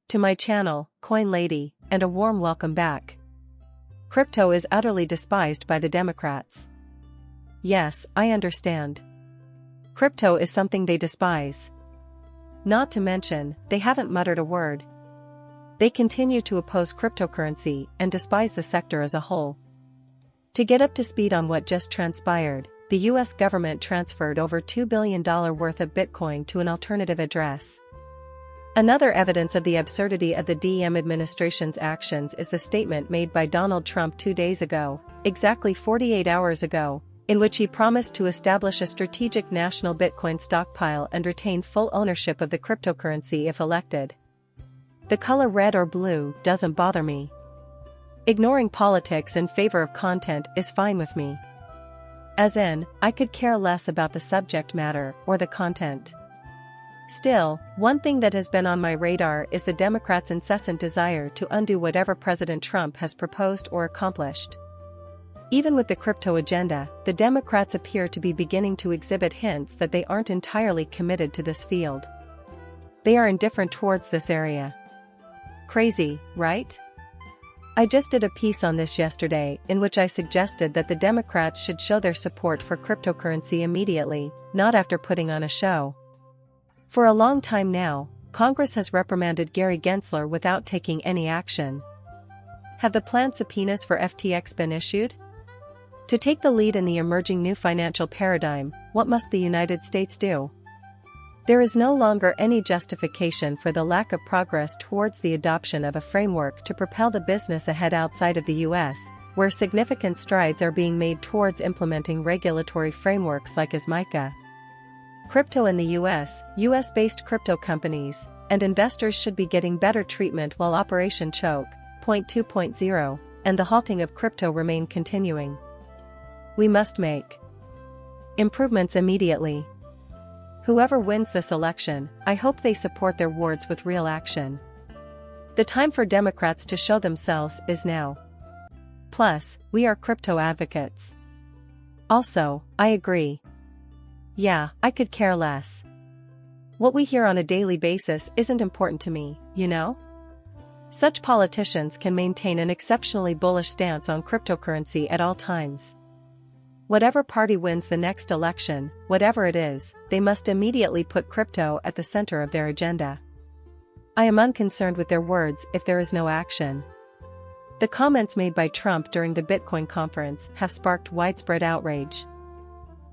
To my channel, Coin Lady, and a warm welcome back. Crypto is utterly despised by the Democrats. Yes, I understand. Crypto is something they despise. Not to mention, they haven't muttered a word. They continue to oppose cryptocurrency and despise the sector as a whole. To get up to speed on what just transpired, the US government transferred over $2 billion worth of Bitcoin to an alternative address. Another evidence of the absurdity of the DEM administration's actions is the statement made by Donald Trump 2 days ago, exactly 48 hours ago, in which he promised to establish a strategic national Bitcoin stockpile and retain full ownership of the cryptocurrency if elected. The color red or blue doesn't bother me. Ignoring politics in favor of content is fine with me. As in, I could care less about the subject matter or the content. Still, one thing that has been on my radar is the Democrats' incessant desire to undo whatever President Trump has proposed or accomplished. Even with the crypto agenda, the Democrats appear to be beginning to exhibit hints that they aren't entirely committed to this field. They are indifferent towards this area. Crazy, right? I just did a piece on this yesterday in which I suggested that the Democrats should show their support for cryptocurrency immediately, not after putting on a show. For a long time now, Congress has reprimanded Gary Gensler without taking any action. Have the planned subpoenas for FTX been issued? To take the lead in the emerging new financial paradigm, what must the United States do? There is no longer any justification for the lack of progress towards the adoption of a framework to propel the business ahead outside of the US, where significant strides are being made towards implementing regulatory frameworks like MiCA. Crypto in the US-based crypto companies, and investors should be getting better treatment while Operation Choke, Point 2.0, and the halting of crypto remain continuing. We must make improvements immediately. Whoever wins this election, I hope they support their wards with real action. The time for Democrats to show themselves is now. Plus, we are crypto advocates. Also, I agree. Yeah, I could care less. What we hear on a daily basis isn't important to me, you know? Such politicians can maintain an exceptionally bullish stance on cryptocurrency at all times. Whatever party wins the next election, whatever it is, they must immediately put crypto at the center of their agenda. I am unconcerned with their words if there is no action. The comments made by Trump during the Bitcoin conference have sparked widespread outrage.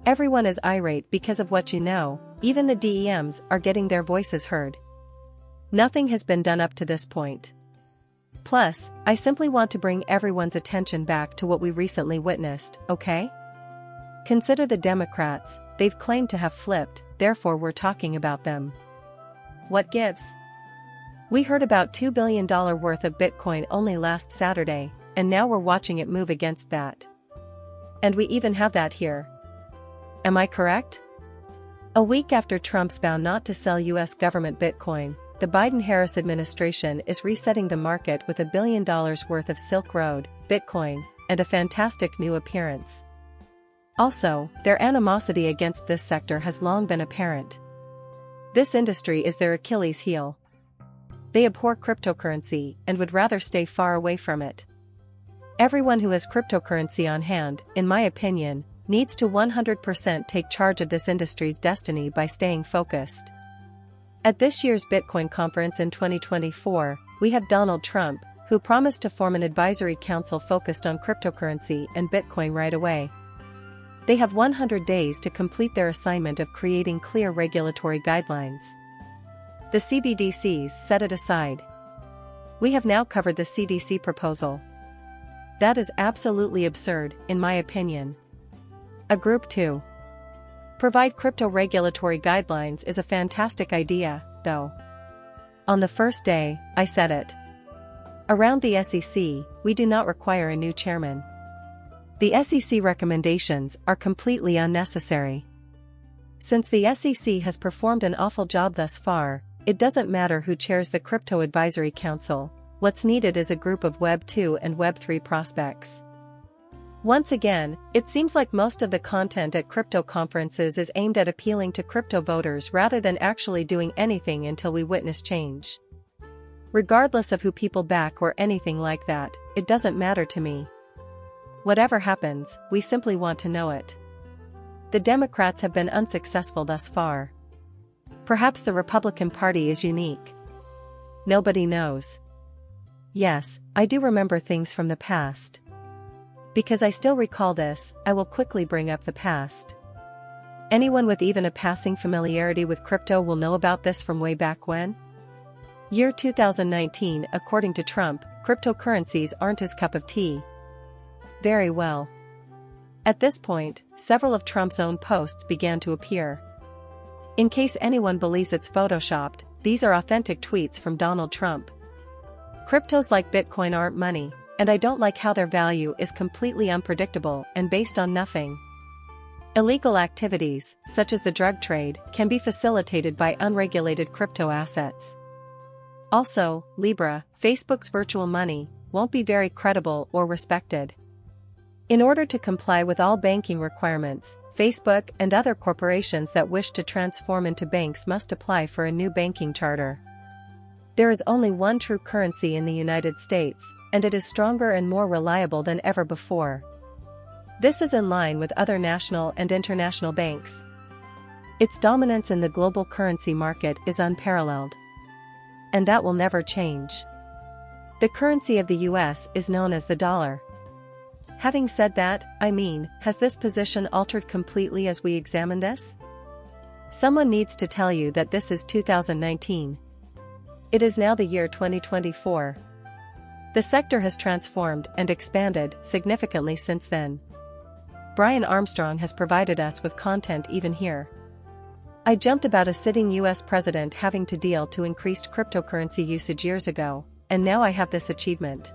Everyone is irate because of what you know, even the DEMs are getting their voices heard. Nothing has been done up to this point. Plus, I simply want to bring everyone's attention back to what we recently witnessed, okay? Consider the Democrats, they've claimed to have flipped, therefore we're talking about them. What gives? We heard about $2 billion worth of Bitcoin only last Saturday, and now we're watching it move against that. And we even have that here. Am I correct? A week after Trump's vow not to sell US government Bitcoin, the Biden-Harris administration is resetting the market with $1 billion worth of Silk Road, Bitcoin, and a fantastic new appearance. Also, their animosity against this sector has long been apparent. This industry is their Achilles heel. They abhor cryptocurrency and would rather stay far away from it. Everyone who has cryptocurrency on hand, in my opinion, needs to 100% take charge of this industry's destiny by staying focused. At this year's Bitcoin conference in 2024, we have Donald Trump, who promised to form an advisory council focused on cryptocurrency and Bitcoin right away. They have 100 days to complete their assignment of creating clear regulatory guidelines. The CBDCs set it aside. We have now covered the CDC proposal. That is absolutely absurd, in my opinion. A group 2. Provide crypto regulatory guidelines is a fantastic idea, though. On the first day, I said it. Around the SEC, we do not require a new chairman. The SEC recommendations are completely unnecessary. Since the SEC has performed an awful job thus far, it doesn't matter who chairs the Crypto Advisory Council, what's needed is a group of Web 2 and Web 3 prospects. Once again, it seems like most of the content at crypto conferences is aimed at appealing to crypto voters rather than actually doing anything until we witness change. Regardless of who people back or anything like that, it doesn't matter to me. Whatever happens, we simply want to know it. The Democrats have been unsuccessful thus far. Perhaps the Republican Party is unique. Nobody knows. Yes, I do remember things from the past. Because I still recall this, I will quickly bring up the past. Anyone with even a passing familiarity with crypto will know about this from way back when? Year 2019, according to Trump, cryptocurrencies aren't his cup of tea. Very well. At this point, several of Trump's own posts began to appear. In case anyone believes it's photoshopped, these are authentic tweets from Donald Trump. Cryptos like Bitcoin aren't money, and I don't like how their value is completely unpredictable and based on nothing. Illegal activities, such as the drug trade, can be facilitated by unregulated crypto assets. Also, Libra, Facebook's virtual money, won't be very credible or respected. In order to comply with all banking requirements, Facebook and other corporations that wish to transform into banks must apply for a new banking charter. There is only one true currency in the United States, and it is stronger and more reliable than ever before. This is in line with other national and international banks. Its dominance in the global currency market is unparalleled. And that will never change. The currency of the US is known as the dollar. Having said that, has this position altered completely as we examine this? Someone needs to tell you that this is 2019. It is now the year 2024. The sector has transformed and expanded significantly since then. Brian Armstrong has provided us with content even here. I jumped about a sitting US president having to deal to increased cryptocurrency usage years ago, and now I have this achievement.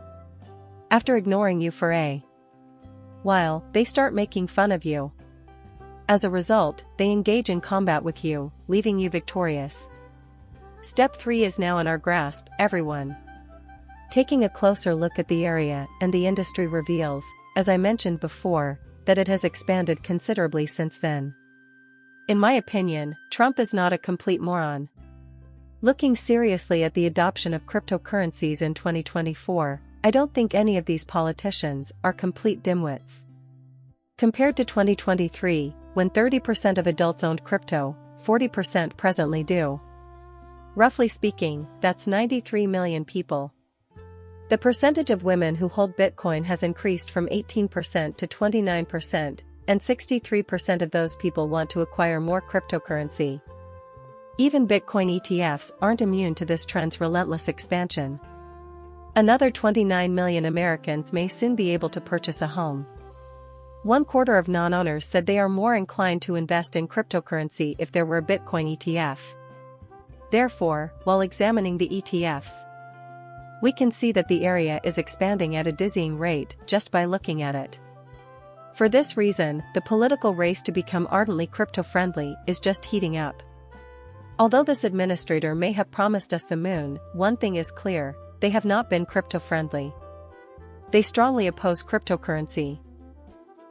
After ignoring you for a while, they start making fun of you. As a result, they engage in combat with you, leaving you victorious. Step 3 is now in our grasp, everyone. Taking a closer look at the area and the industry reveals, as I mentioned before, that it has expanded considerably since then. In my opinion, Trump is not a complete moron. Looking seriously at the adoption of cryptocurrencies in 2024, I don't think any of these politicians are complete dimwits. Compared to 2023, when 30% of adults owned crypto, 40% presently do. Roughly speaking, that's 93 million people. The percentage of women who hold Bitcoin has increased from 18% to 29%, and 63% of those people want to acquire more cryptocurrency. Even Bitcoin ETFs aren't immune to this trend's relentless expansion. Another 29 million Americans may soon be able to purchase a home. 1/4 of non-owners said they are more inclined to invest in cryptocurrency if there were a Bitcoin ETF. Therefore, while examining the ETFs, we can see that the area is expanding at a dizzying rate just by looking at it. For this reason, the political race to become ardently crypto-friendly is just heating up. Although this administrator may have promised us the moon, one thing is clear: they have not been crypto-friendly. They strongly oppose cryptocurrency.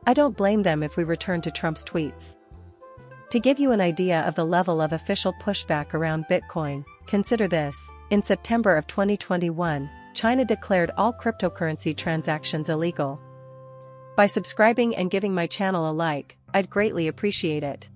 I don't blame them if we return to Trump's tweets. To give you an idea of the level of official pushback around Bitcoin, consider this: in September of 2021, China declared all cryptocurrency transactions illegal. By subscribing and giving my channel a like, I'd greatly appreciate it.